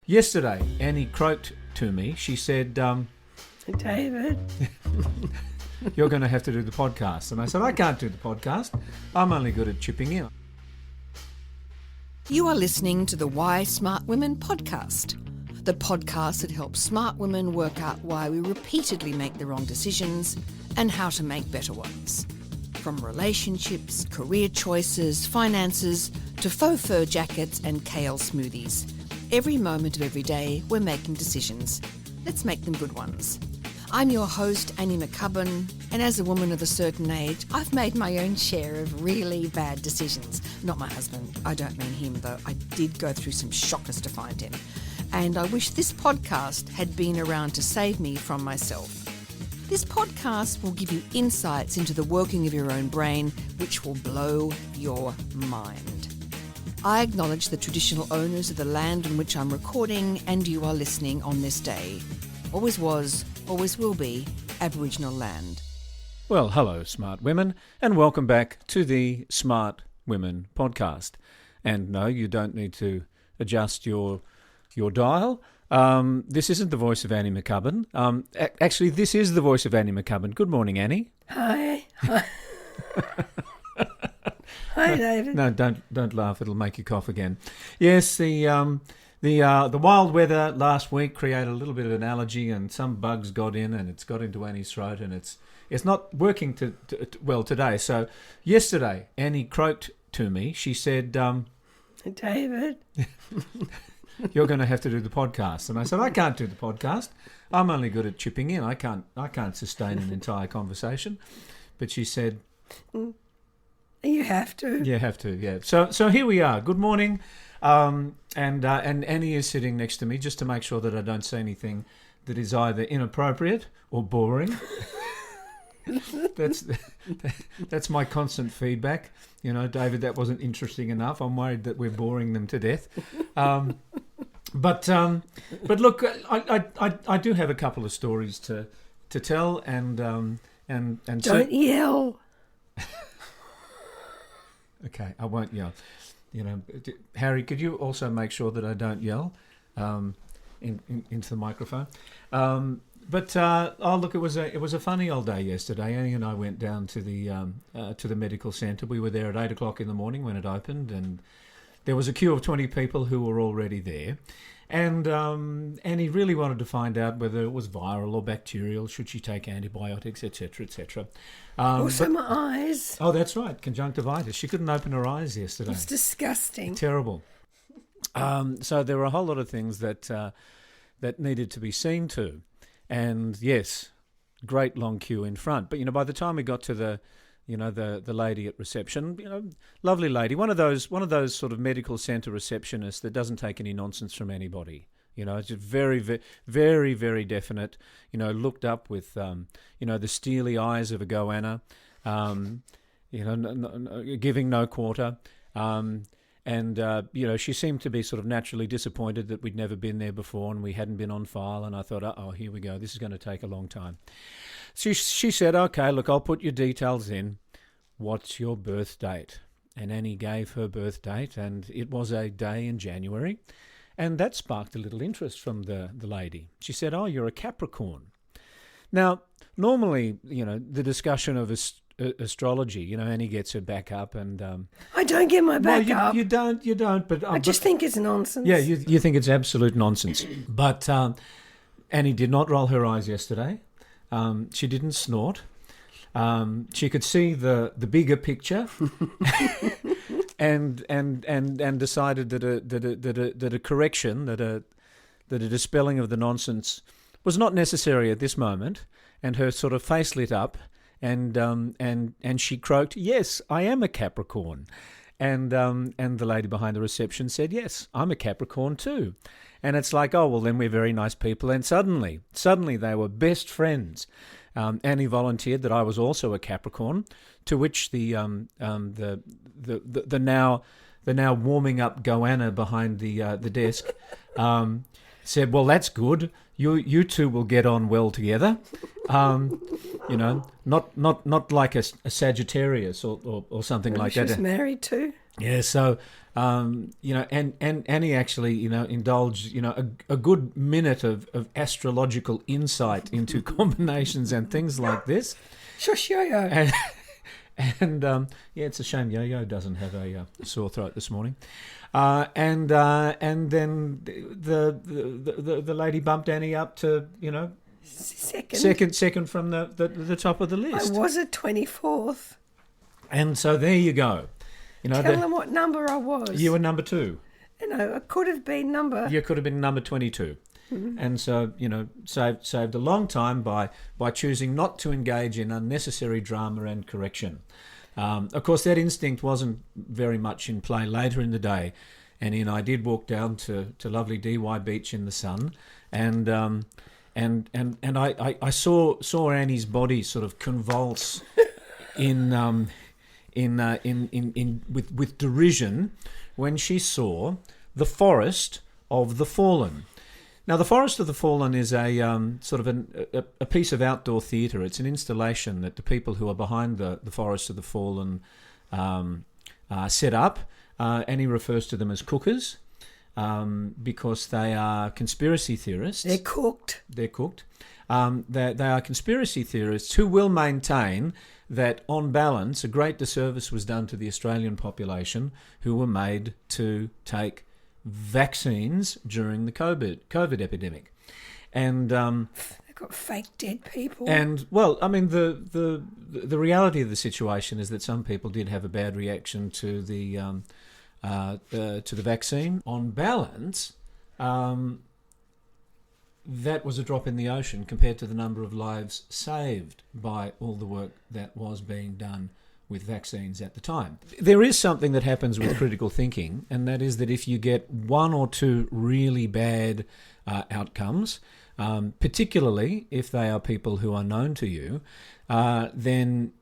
Yesterday, Annie croaked to me. She said, David. you're going to have to do the podcast. And I said, I can't do the podcast. I'm only good at chipping in. You are listening to the Why Smart Women podcast, the podcast that helps smart women work out why we repeatedly make the wrong decisions and how to make better ones. From relationships, career choices, finances, to faux fur jackets and kale smoothies. Every moment of every day, we're making decisions. Let's make them good ones. I'm your host, Annie McCubbin, and as a woman of a certain age, I've made my own share of really bad decisions. Not my husband. I don't mean him, though. I did go through some shockers to find him. And I wish this podcast had been around to save me from myself. This podcast will give you insights into the working of your own brain, which will blow your mind. I acknowledge the traditional owners of the land on which I'm recording and you are listening on this day. Always was, always will be, Aboriginal land. Well, hello, smart women, and welcome back to the Smart Women podcast. And no, you don't need to adjust your dial. This isn't the voice of Annie McCubbin. Actually, this is the voice of Annie McCubbin. Good morning, Annie. Hi. Hi, David. No, don't laugh. It'll make you cough again. Yes, the wild weather last week created a little bit of an allergy, and some bugs got in, and it's got into Annie's throat, and it's not working well today. So yesterday, Annie croaked to me. She said, David. you're going to have to do the podcast. And I said, I can't do the podcast. I'm only good at chipping in. I can't sustain an entire conversation. But she said, You have to. you have to, yeah. So here we are. Good morning. And Annie is sitting next to me just to make sure that I don't say anything that is either inappropriate or boring. That's my constant feedback. You know, David, that wasn't interesting enough. I'm worried that we're boring them to death. But look, I do have a couple of stories to tell, and Don't yell. Okay, I won't yell. You know, Harry, could you also make sure that I don't yell into the microphone? But look, it was a funny old day yesterday. Annie and I went down to the medical centre. We were there at 8 o'clock in the morning when it opened, and there was a queue of 20 people who were already there. And Annie really wanted to find out whether it was viral or bacterial, should she take antibiotics, etc., etc. Also, my eyes. Oh, that's right, conjunctivitis. She couldn't open her eyes yesterday. It's disgusting. Terrible. So there were a whole lot of things that needed to be seen to. And yes, great long queue in front. But, by the time we got to the lady at reception, lovely lady, one of those sort of medical centre receptionists that doesn't take any nonsense from anybody. It's just very, very, very definite. Looked up with, the steely eyes of a goanna, giving no quarter. And she seemed to be sort of naturally disappointed that we'd never been there before and we hadn't been on file. And I thought, oh, here we go. This is going to take a long time. So she said, okay, look, I'll put your details in. What's your birth date? And Annie gave her birth date, and it was a day in January. And that sparked a little interest from the lady. She said, oh, you're a Capricorn. Now, normally, the discussion of astrology, Annie gets her back up, and I don't get my back up. You don't. But I just think it's nonsense. Yeah, you think it's absolute nonsense. But Annie did not roll her eyes yesterday. She didn't snort. She could see the bigger picture, and decided that a correction, that a dispelling of the nonsense was not necessary at this moment. And her sort of face lit up. And she croaked, "Yes, I am a Capricorn," and the lady behind the reception said, "Yes, I'm a Capricorn too," and it's like, oh well, then we're very nice people, and suddenly they were best friends. Annie volunteered that I was also a Capricorn, to which the now warming up goanna behind the desk said, "Well, that's good. You two will get on well together." not like a Sagittarius or something like that. She was married too. Yeah, so and Annie actually indulged a good minute of astrological insight into combinations and things like this. Shush, yo-yo. And it's a shame Yo-Yo doesn't have a sore throat this morning. And then the lady bumped Annie up to second from the top of the list. I was at 24th. And so there you go. Tell them what number I was. You were number 2. I could have been number. You could have been number 22. Mm-hmm. And so, saved a long time by choosing not to engage in unnecessary drama and correction. Of course, that instinct wasn't very much in play later in the day. Annie and I did walk down to lovely DY Beach in the sun, and I saw Annie's body sort of convulse with derision when she saw the Forest of the Fallen. Now, the Forest of the Fallen is a sort of a piece of outdoor theatre. It's an installation that the people who are behind the Forest of the Fallen set up. Annie refers to them as cookers because they are conspiracy theorists. They're cooked. They are conspiracy theorists who will maintain that, on balance, a great disservice was done to the Australian population who were made to take vaccines during the COVID epidemic. And they've got fake dead people. And, well, I mean, the reality of the situation is that some people did have a bad reaction to the vaccine. On balance, that was a drop in the ocean compared to the number of lives saved by all the work that was being done with vaccines at the time. There is something that happens with critical thinking, and that is that if you get one or two really bad outcomes, particularly if they are people who are known to you, then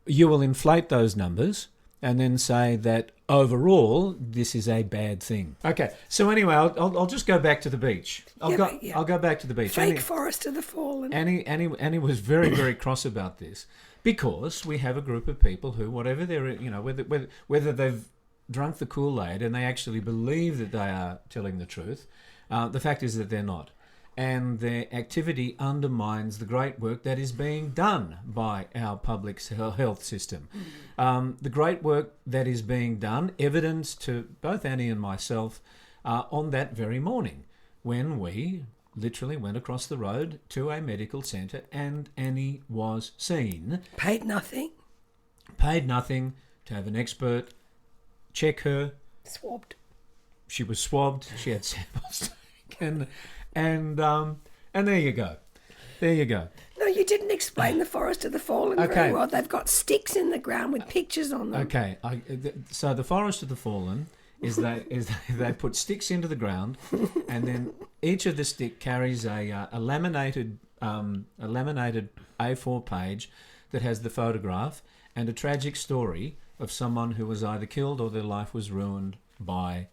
you will inflate those numbers and then say that overall this is a bad thing. Okay, so anyway, I'll just go back to the beach. I'll go back to the beach. Fake Forest of the Fallen. Annie was very, very cross about this because we have a group of people who, whatever they're, whether they've drunk the Kool-Aid and they actually believe that they are telling the truth, the fact is that they're not. And their activity undermines the great work that is being done by our public health system. The great work that is being done, evidenced to both Annie and myself on that very morning when we literally went across the road to a medical centre and Annie was seen. Paid nothing to have an expert check her. Swabbed. She was swabbed. She had samples taken. And there you go. No, you didn't explain the Forest of the Fallen very well. They've got sticks in the ground with pictures on them. Okay, so the Forest of the Fallen is they put sticks into the ground, and then each of the stick carries a laminated A4 page that has the photograph and a tragic story of someone who was either killed or their life was ruined by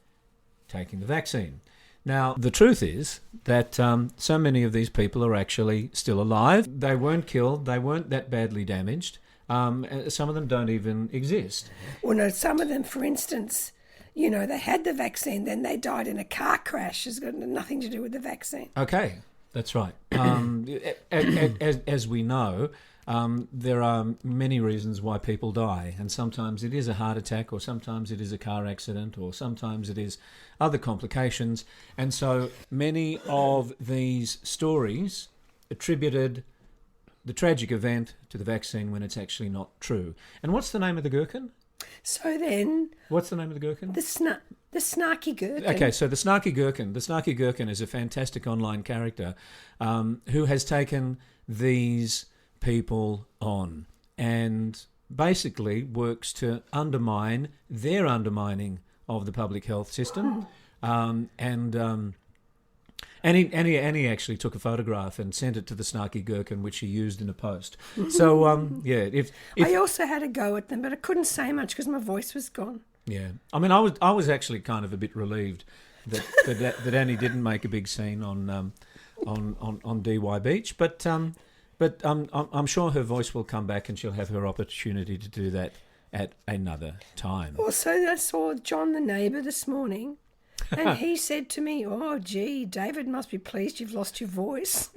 taking the vaccine. Now, the truth is that so many of these people are actually still alive. They weren't killed. They weren't that badly damaged. Some of them don't even exist. Well, no, some of them, for instance, they had the vaccine, then they died in a car crash. It's got nothing to do with the vaccine. Okay, that's right. As we know, there are many reasons why people die, and sometimes it is a heart attack, or sometimes it is a car accident, or sometimes it is other complications. And so many of these stories attributed the tragic event to the vaccine when it's actually not true. And what's the name of the gherkin? So then... What's the name of the gherkin? The snarky gherkin. Okay, so the snarky gherkin. The snarky gherkin is a fantastic online character who has taken these people on and basically works to undermine their undermining of the public health system. Annie actually took a photograph and sent it to the snarky gherkin, which she used in a post. So, if I also had a go at them, but I couldn't say much because my voice was gone. Yeah, I mean, I was actually kind of a bit relieved that Annie didn't make a big scene on DY Beach, but But I'm sure her voice will come back and she'll have her opportunity to do that at another time. Also, I saw John the neighbour this morning, and he said to me, "Oh, gee, David must be pleased you've lost your voice."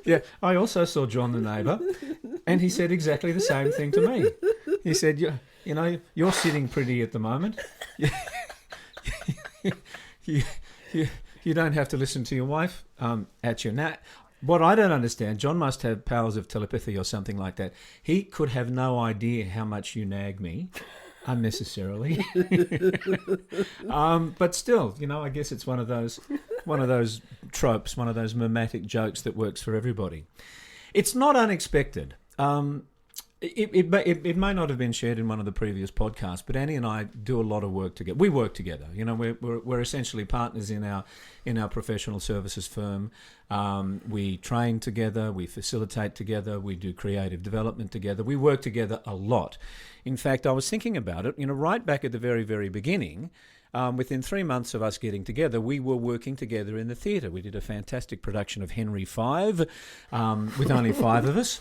Yeah, I also saw John the neighbour, and he said exactly the same thing to me. He said, you know, you're sitting pretty at the moment. You don't have to listen to your wife at your nap. What I don't understand, John must have powers of telepathy or something like that. He could have no idea how much you nag me unnecessarily. But still, you know, I guess it's one of those tropes, one of those mimetic jokes that works for everybody. It's not unexpected. It may not have been shared in one of the previous podcasts, but Annie and I do a lot of work together. We work together. You know, we're essentially partners in our professional services firm. We train together, we facilitate together, we do creative development together. We work together a lot. In fact, I was thinking about it. You know, right back at the very, very beginning. Within 3 months of us getting together, we were working together in the theatre. We did a fantastic production of Henry V with only 5 of us.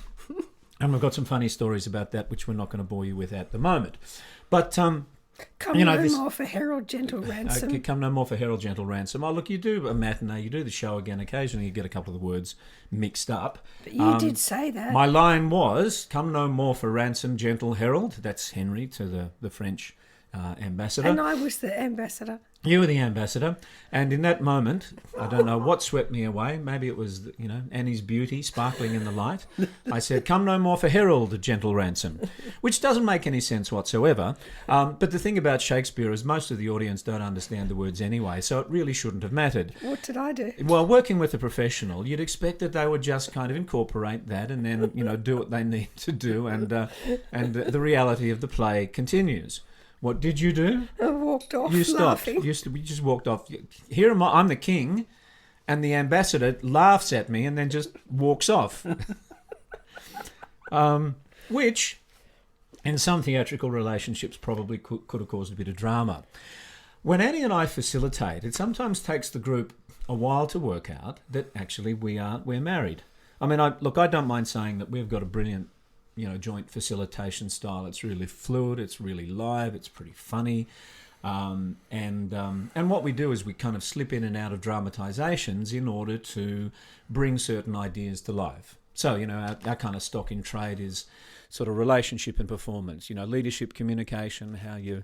And we've got some funny stories about that, which we're not going to bore you with at the moment. But, Come no more for Harold Gentle Ransom. Come no more for Harold Gentle Ransom. Oh, look, you do a matinee, you do the show again. Occasionally you get a couple of the words mixed up. But you did say that. My line was, come no more for Ransom, Gentle Harold. That's Henry to the French ambassador. And I was the ambassador. You were the ambassador, and in that moment, I don't know what swept me away. Maybe it was, you know, Annie's beauty sparkling in the light. I said, come no more for Harold, Gentle Ransom, which doesn't make any sense whatsoever. But the thing about Shakespeare is most of the audience don't understand the words anyway, so it really shouldn't have mattered. What did I do? Well, working with a professional, you'd expect that they would just kind of incorporate that and then, you know, do what they need to do, and the reality of the play continues. What did you do? I walked off. You stopped. Laughing. You just walked off. Here am I. I'm the king, and the ambassador laughs at me and then just walks off. Which, in some theatrical relationships, probably could have caused a bit of drama. When Annie and I facilitate, it sometimes takes the group a while to work out that actually we're married. I mean, I don't mind saying that we've got a brilliant, you know, joint facilitation style. It's really fluid, it's really live, it's pretty funny. And what we do is we kind of slip in and out of dramatizations in order to bring certain ideas to life. So, you know, our kind of stock in trade is sort of relationship and performance, you know, leadership, communication, how you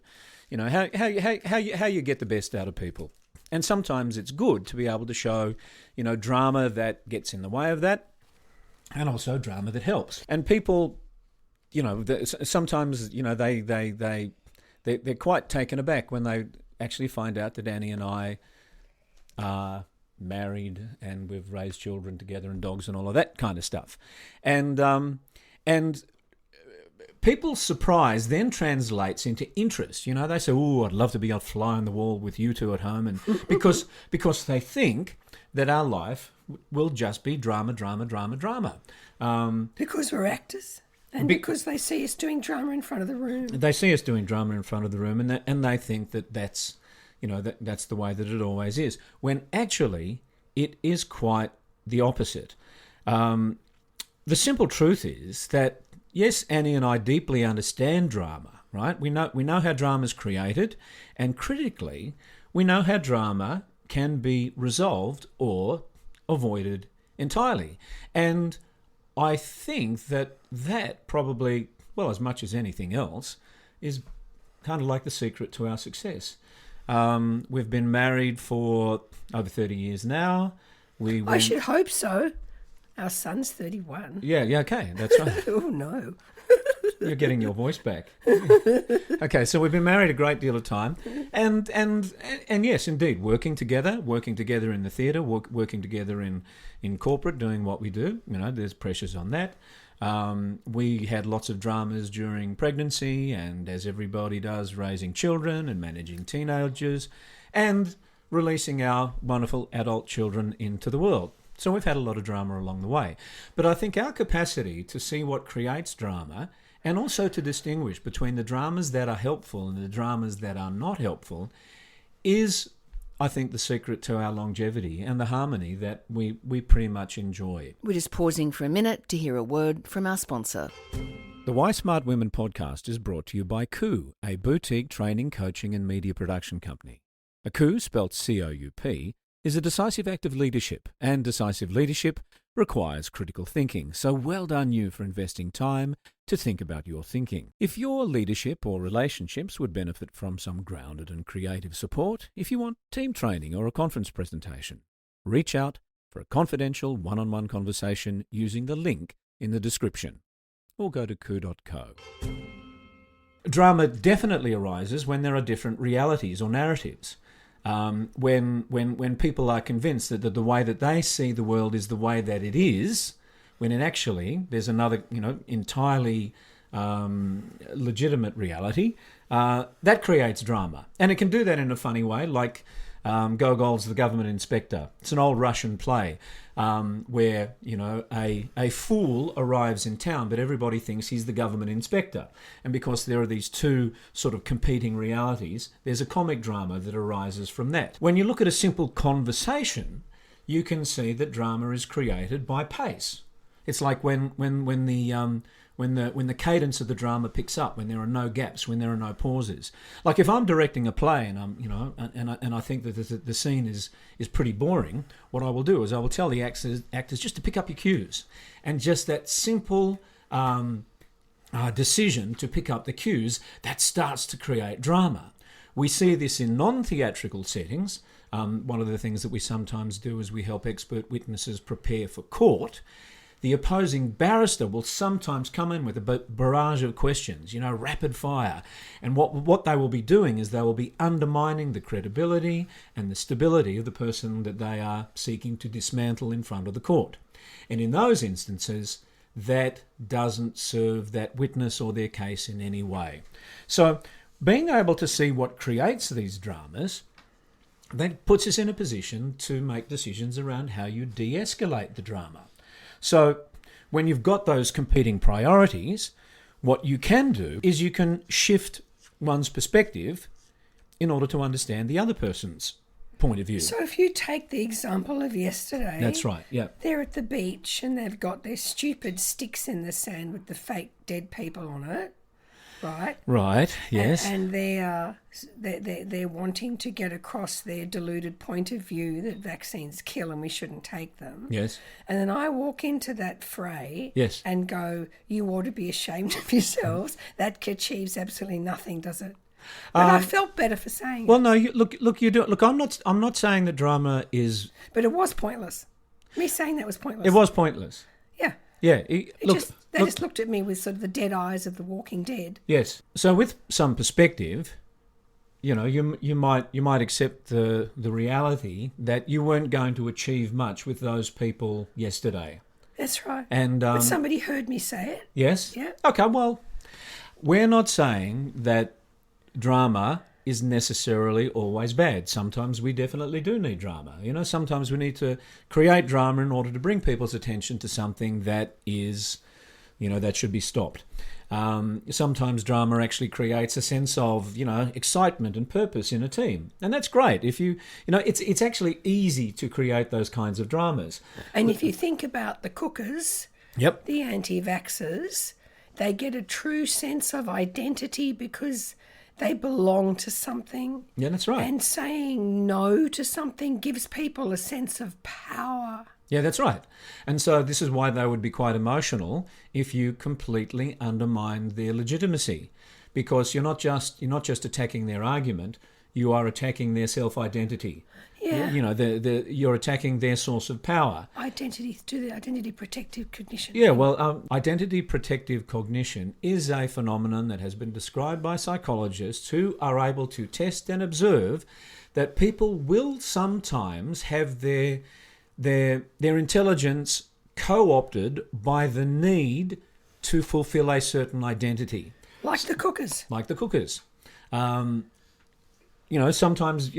get the best out of people. And sometimes it's good to be able to show, you know, drama that gets in the way of that, and also drama that helps. And people, you know, sometimes, you know, they're quite taken aback when they actually find out that Annie and I are married and we've raised children together and dogs and all of that kind of stuff. And people's surprise then translates into interest. You know, they say, "Oh, I'd love to be a fly on the wall with you two at home," and because they think that our life will just be drama. Because we're actors, and because they see us doing drama in front of the room. They see us doing drama in front of the room, and they think that's, you know, that's the way that it always is. When actually it is quite the opposite. The simple truth is that yes, Annie and I deeply understand drama, right? We know how drama is created, and critically, we know how drama can be resolved or avoided entirely. And I think that probably, well, as much as anything else, is kind of like the secret to our success. We've been married for over 30 years now. I should hope so. Our son's 31. Yeah, okay, that's right. Oh, no. You're getting your voice back. Okay, so we've been married a great deal of time, and yes, indeed, working together in the theatre, working together in corporate, doing what we do. You know, there's pressures on that. We had lots of dramas during pregnancy, and as everybody does, raising children and managing teenagers, and releasing our wonderful adult children into the world. So we've had a lot of drama along the way. But I think our capacity to see what creates drama, and also to distinguish between the dramas that are helpful and the dramas that are not helpful, is, I think, the secret to our longevity and the harmony that we pretty much enjoy. We're just pausing for a minute to hear a word from our sponsor. The Why Smart Women podcast is brought to you by COUP, a boutique training, coaching and media production company. A coup, spelt C-O-U-P, is a decisive act of leadership, and decisive leadership requires critical thinking. So well done you for investing time to think about your thinking. If your leadership or relationships would benefit from some grounded and creative support, if you want team training or a conference presentation, reach out for a confidential one-on-one conversation using the link in the description, or go to coup.co. Drama definitely arises when there are different realities or narratives. When people are convinced that the way that they see the world is the way that it is, when in actually there's another, entirely legitimate reality, that creates drama. And it can do that in a funny way, like Gogol's The Government Inspector. It's an old Russian play where, a fool arrives in town, but everybody thinks he's the government inspector. And because there are these two sort of competing realities, there's a comic drama that arises from that. When you look at a simple conversation, you can see that drama is created by pace. It's like when the cadence of the drama picks up, when there are no gaps, when there are no pauses. Like if I'm directing a play and I think that the scene is pretty boring, what I will do is I will tell the actors just to pick up your cues, and just that simple decision to pick up the cues, that starts to create drama. We see this in non-theatrical settings. One of the things that we sometimes do is we help expert witnesses prepare for court. The opposing barrister will sometimes come in with a barrage of questions, rapid fire. And what they will be doing is they will be undermining the credibility and the stability of the person that they are seeking to dismantle in front of the court. And in those instances, that doesn't serve that witness or their case in any way. So being able to see what creates these dramas, that puts us in a position to make decisions around how you de-escalate the drama. So when you've got those competing priorities, what you can do is you can shift one's perspective in order to understand the other person's point of view. So if you take the example of yesterday... That's right, yeah. They're at the beach and they've got their stupid sticks in the sand with the fake dead people on it, right? Right, yes. And they're wanting to get across their deluded point of view that vaccines kill and we shouldn't take them. Yes. And then I walk into that fray yes. and go, you ought to be ashamed of yourselves. That achieves absolutely nothing, does it? But I felt better for saying well, it. no, you do. Look, I'm not saying that drama is... But it was pointless. Me saying that was pointless. It was pointless. Yeah. Yeah. They just looked at me with sort of the dead eyes of the Walking Dead. Yes. So with some perspective, you might accept the reality that you weren't going to achieve much with those people yesterday. That's right. And but somebody heard me say it. Yes. Yeah. Okay. Well, we're not saying that drama is necessarily always bad. Sometimes we definitely do need drama. Sometimes we need to create drama in order to bring people's attention to something that is, that should be stopped. Sometimes drama actually creates a sense of, excitement and purpose in a team. And that's great. If it's actually easy to create those kinds of dramas. And if you think about the cookers, yep, the anti-vaxxers, they get a true sense of identity because they belong to something. Yeah, that's right. And saying no to something gives people a sense of power. Yeah, that's right. And so this is why they would be quite emotional if you completely undermine their legitimacy, because you're not just attacking their argument, you are attacking their self-identity. Yeah. You're attacking their source of power. Identity protective cognition. Yeah, well, identity protective cognition is a phenomenon that has been described by psychologists who are able to test and observe that people will sometimes have their intelligence co-opted by the need to fulfill a certain identity. Like the cookers. Sometimes,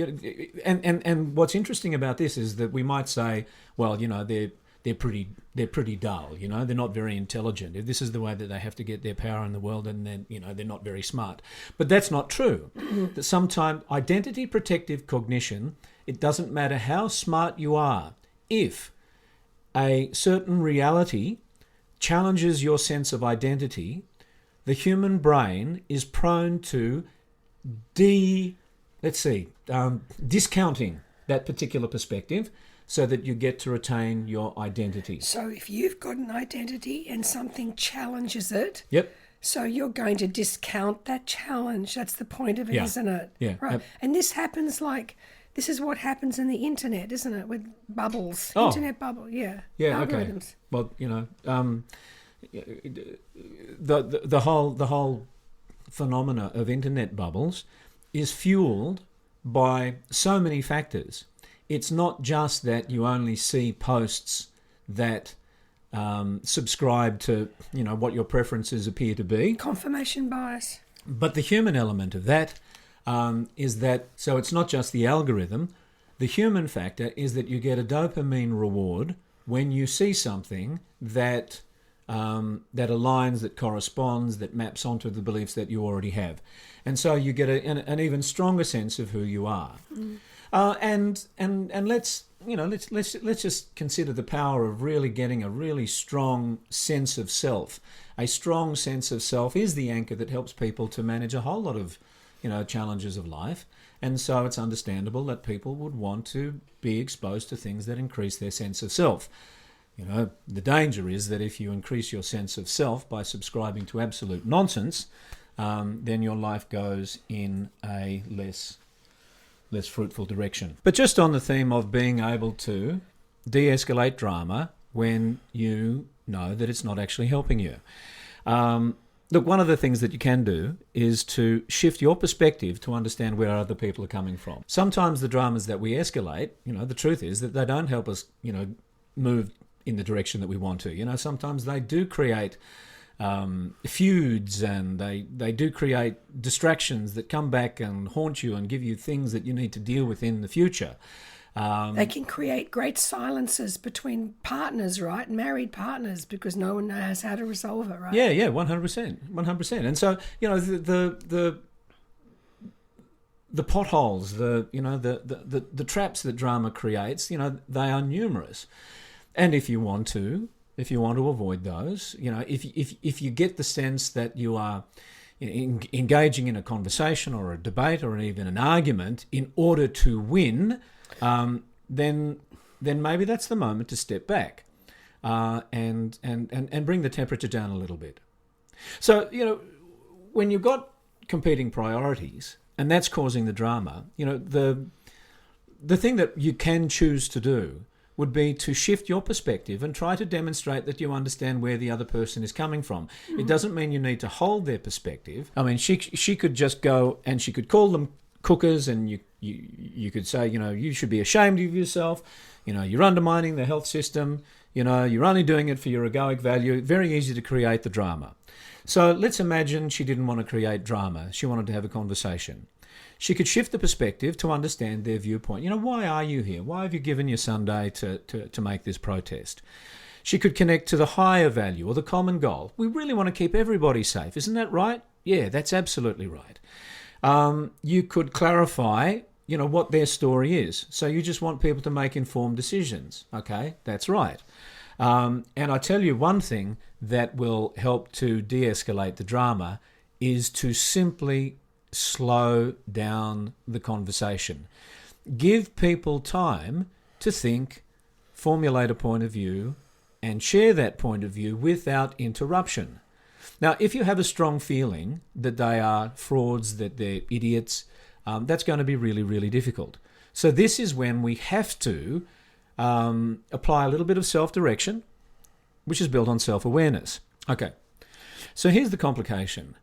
and what's interesting about this is that we might say, well, they're pretty dull, they're not very intelligent. If this is the way that they have to get their power in the world, and then, they're not very smart. But that's not true. That sometimes identity protective cognition It doesn't matter how smart you are. If a certain reality challenges your sense of identity, the human brain is prone to discounting that particular perspective so that you get to retain your identity. So if you've got an identity and something challenges it, Yep. so you're going to discount that challenge. That's the point of it, Yeah. isn't it? Yeah. Right. And this is what happens in the internet, isn't it? With bubbles. Oh. Internet bubble, yeah. Yeah, okay. Algorithms. Well, the whole phenomena of internet bubbles is fueled by so many factors. It's not just that you only see posts that subscribe to what your preferences appear to be, Confirmation bias. but the human element of that is that, so it's not just the algorithm. The human factor is that you get a dopamine reward when you see something that aligns, that corresponds, that maps onto the beliefs that you already have, and so you get an even stronger sense of who you are. And let's just consider the power of really getting a really strong sense of self. A strong sense of self is the anchor that helps people to manage a whole lot of challenges of life. And so it's understandable that people would want to be exposed to things that increase their sense of self. The danger is that if you increase your sense of self by subscribing to absolute nonsense, then your life goes in a less fruitful direction. But just on the theme of being able to de-escalate drama when you know that it's not actually helping you. Look, one of the things that you can do is to shift your perspective to understand where other people are coming from. Sometimes the dramas that we escalate, the truth is that they don't help us, move in the direction that we want to. Sometimes they do create feuds, and they do create distractions that come back and haunt you and give you things that you need to deal with in the future. They can create great silences between partners, right? Married partners, because no one knows how to resolve it, right? Yeah, 100%. And so, the potholes, the traps that drama creates, they are numerous. And if you want to avoid those, if you get the sense that you are engaging in a conversation or a debate or even an argument in order to win, then maybe that's the moment to step back and bring the temperature down a little bit. So, when you've got competing priorities and that's causing the drama, the thing that you can choose to do would be to shift your perspective and try to demonstrate that you understand where the other person is coming from. It doesn't mean you need to hold their perspective. I mean, she could just go and she could call them cookers, and you could say, you should be ashamed of yourself. You're undermining the health system. You're only doing it for your egoic value. Very easy to create the drama. So let's imagine she didn't want to create drama. She wanted to have a conversation. She could shift the perspective to understand their viewpoint. Why are you here? Why have you given your Sunday to make this protest? She could connect to the higher value or the common goal. We really want to keep everybody safe. Isn't that right? Yeah, that's absolutely right. You could clarify, what their story is. So you just want people to make informed decisions. Okay, that's right. And I tell you one thing that will help to de-escalate the drama is to simply slow down the conversation. Give people time to think, formulate a point of view, and share that point of view without interruption. Now, if you have a strong feeling that they are frauds, that they're idiots, that's going to be really, really difficult. So this is when we have to apply a little bit of self-direction, which is built on self-awareness. Okay, so here's the complication.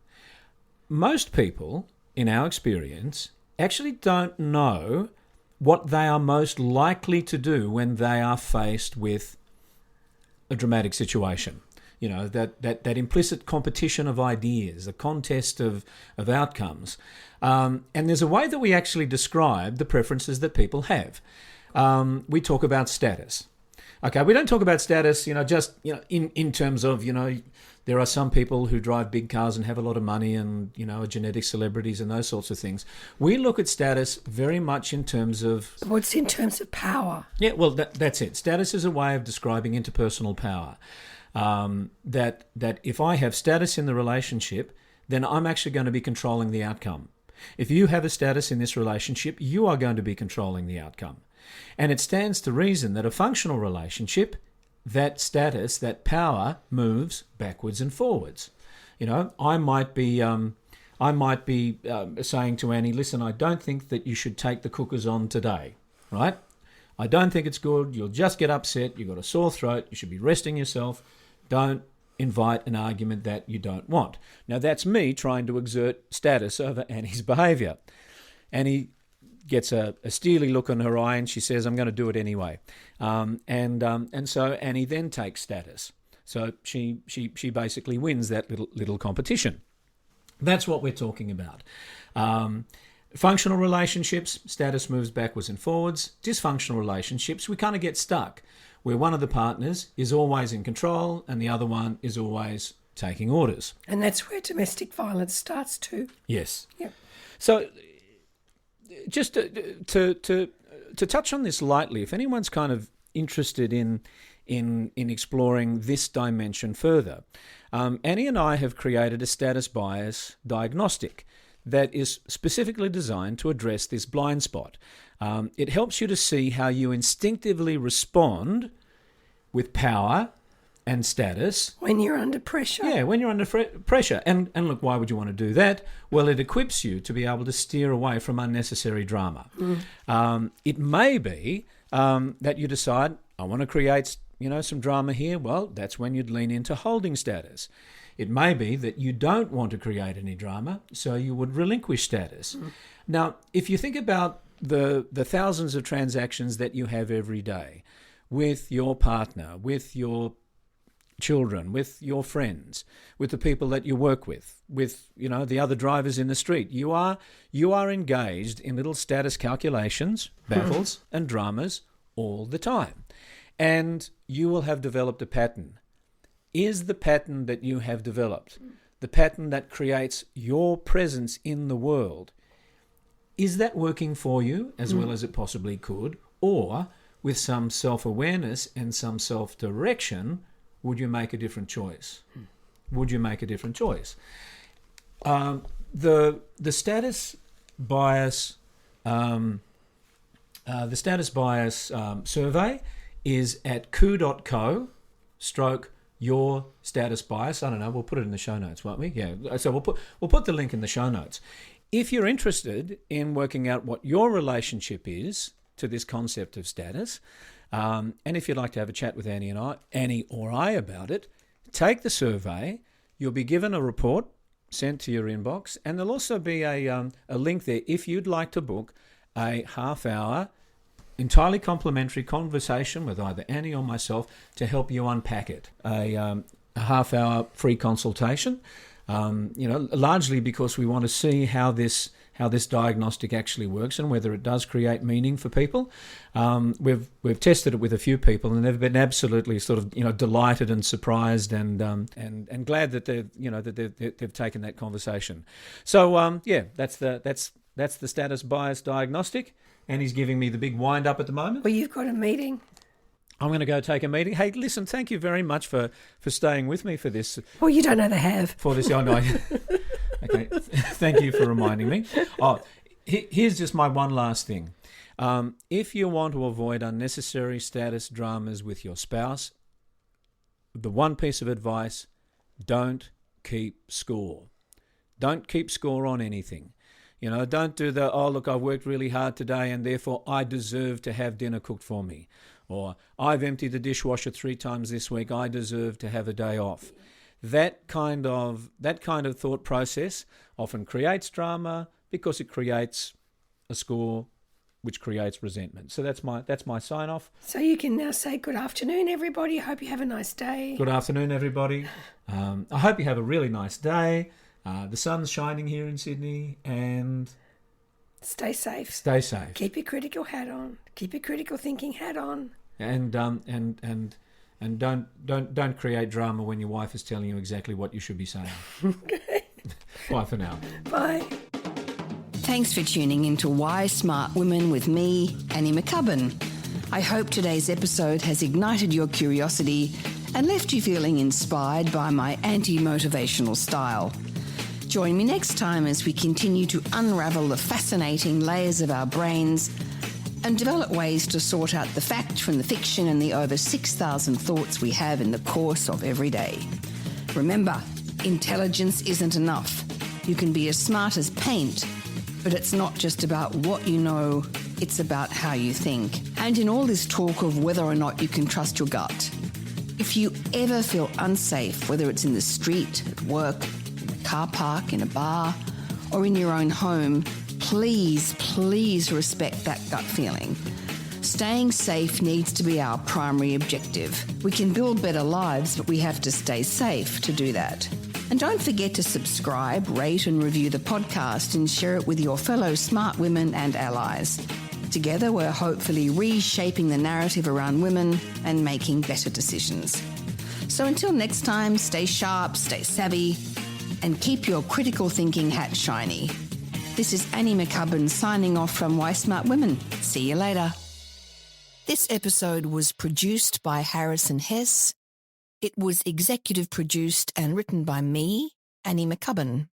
Most people, in our experience, actually don't know what they are most likely to do when they are faced with a dramatic situation. That implicit competition of ideas, a contest of outcomes. And there's a way that we actually describe the preferences that people have. We talk about status. Okay, we don't talk about status, just, in terms of, there are some people who drive big cars and have a lot of money and, are genetic celebrities and those sorts of things. We look at status very much in terms of... What's in terms of power? Yeah, well, that's it. Status is a way of describing interpersonal power. That if I have status in the relationship, then I'm actually going to be controlling the outcome. If you have a status in this relationship, you are going to be controlling the outcome. And it stands to reason that a functional relationship, that status, that power moves backwards and forwards. I might be saying to Annie, listen, I don't think that you should take the cookers on today, right? I don't think it's good. You'll just get upset. You've got a sore throat. You should be resting yourself. Don't invite an argument that you don't want. Now, that's me trying to exert status over Annie's behaviour. Annie gets a steely look in her eye and she says, I'm going to do it anyway. And so Annie then takes status. So she basically wins that little competition. That's what we're talking about. Functional relationships, status moves backwards and forwards. Dysfunctional relationships, we kind of get stuck, where one of the partners is always in control and the other one is always taking orders. And that's where domestic violence starts too. Yes. Yep. So just to touch on this lightly, if anyone's kind of interested in exploring this dimension further, Annie and I have created a status bias diagnostic that is specifically designed to address this blind spot. It helps you to see how you instinctively respond with power and status. When you're under pressure. Yeah, when you're under pressure. And look, why would you want to do that? Well, it equips you to be able to steer away from unnecessary drama. It may be that you decide, I want to create, some drama here. Well, that's when you'd lean into holding status. It may be that you don't want to create any drama, so you would relinquish status. Now, if you think about the thousands of transactions that you have every day with your partner, with your children, with your friends, with the people that you work with the other drivers in the street, you are engaged in little status calculations, battles and dramas all the time. And you will have developed a pattern. Is the pattern that you have developed, the pattern that creates your presence in the world, is that working for you as well as it possibly could? Or with some self-awareness and some self-direction, would you make a different choice? Would you make a different choice? The status bias survey is at ku.co/your status bias. I don't know. We'll put it in the show notes, won't we? Yeah. So we'll put the link in the show notes. If you're interested in working out what your relationship is to this concept of status, and if you'd like to have a chat with Annie or I about it, take the survey. You'll be given a report sent to your inbox, and there'll also be a link there if you'd like to book a half-hour, entirely complimentary conversation with either Annie or myself to help you unpack it. A half-hour free consultation, largely because we want to see how this diagnostic actually works and whether it does create meaning for people. We've tested it with a few people and they've been absolutely sort of delighted and surprised and glad that they've taken that conversation. So that's the status bias diagnostic, and he's giving me the big wind up at the moment. Well, you've got a meeting. I'm going to go take a meeting. Hey, listen, thank you very much for staying with me for this. Well, you don't know they have. For this, I know. Okay, thank you for reminding me. Oh, here's just my one last thing. If you want to avoid unnecessary status dramas with your spouse, the one piece of advice, don't keep score. Don't keep score on anything. Don't do the, oh, look, I've worked really hard today and therefore I deserve to have dinner cooked for me. Or I've emptied the dishwasher 3 times this week, I deserve to have a day off. That kind of thought process often creates drama because it creates a score which creates resentment. So that's my sign off. So you can now say good afternoon, everybody. I hope you have a nice day. Good afternoon, everybody. I hope you have a really nice day. The sun's shining here in Sydney, and stay safe. Stay safe. Keep your critical hat on. Keep your critical thinking hat on. And don't create drama when your wife is telling you exactly what you should be saying. Okay. Bye for now. Bye. Thanks for tuning into Why Smart Women with me, Annie McCubbin. I hope today's episode has ignited your curiosity and left you feeling inspired by my anti-motivational style. Join me next time as we continue to unravel the fascinating layers of our brains and develop ways to sort out the fact from the fiction and the over 6,000 thoughts we have in the course of every day. Remember, intelligence isn't enough. You can be as smart as paint, but it's not just about what you know, it's about how you think. And in all this talk of whether or not you can trust your gut, if you ever feel unsafe, whether it's in the street, at work, in a car park, in a bar, or in your own home, please respect that gut feeling. Staying safe needs to be our primary objective. We can build better lives, but we have to stay safe to do that. And don't forget to subscribe, rate and review the podcast and share it with your fellow smart women and allies. Together, we're hopefully reshaping the narrative around women and making better decisions. So until next time, stay sharp, stay savvy, and keep your critical thinking hat shiny. This is Annie McCubbin signing off from Why Smart Women. See you later. This episode was produced by Harrison Hess. It was executive produced and written by me, Annie McCubbin.